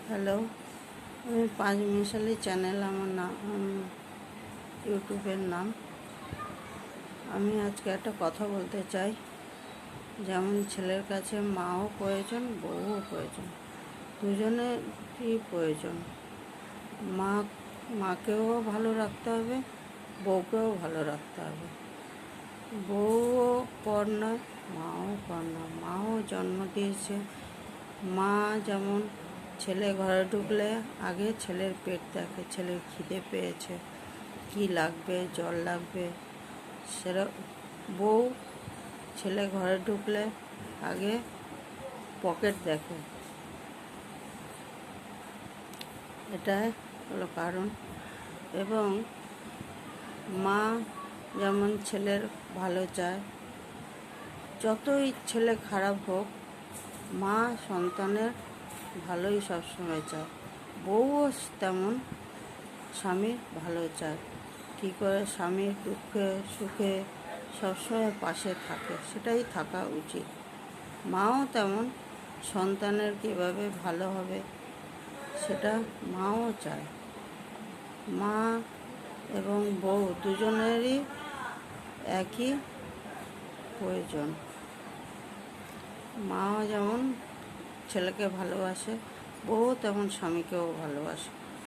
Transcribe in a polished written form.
Hello, আমি পাঁচমিশালি channel, আমার নাম, ইউটিউবের নাম। আমি আজকে একটা কথা বলতে চাই। যেমন ছেলের কাছে মাও প্রয়োজন, বউও প্রয়োজন, দুজনেরই প্রয়োজন। মাকেও ভালো রাখতে হবে, বউকেও ভালো রাখতে হবে। বউও পর নয়, মাও পর নয়। মাও জন্ম দিয়েছে। মা যেমন ছেলে ঘরে ঢুকলে আগে ছেলের পেট দেখে, ছেলের খিদে পেয়েছে, কি লাগবে, জল লাগবে। সেটা বউ ছেলে ঘরে ঢুকলে আগে পকেট দেখে। এটাই হলো কারণ। এবং মা যেমন ছেলের ভালো চায়, যতই ছেলে খারাপ হোক, মা সন্তানের ভালোই সবসময় চায়। বউও তেমন স্বামীর ভালো চায়। কী করে স্বামীর দুঃখে সুখে সবসময় পাশে থাকে, সেটাই থাকা উচিত। মাও তেমন সন্তানের কীভাবে ভালো হবে, সেটা মাও চায়। মা এবং বউ দুজনেরই একই প্রয়োজন। মাও যেমন ছেলেকে ভালোবাসে, বউ তেমন স্বামীকেও ভালোবাসে।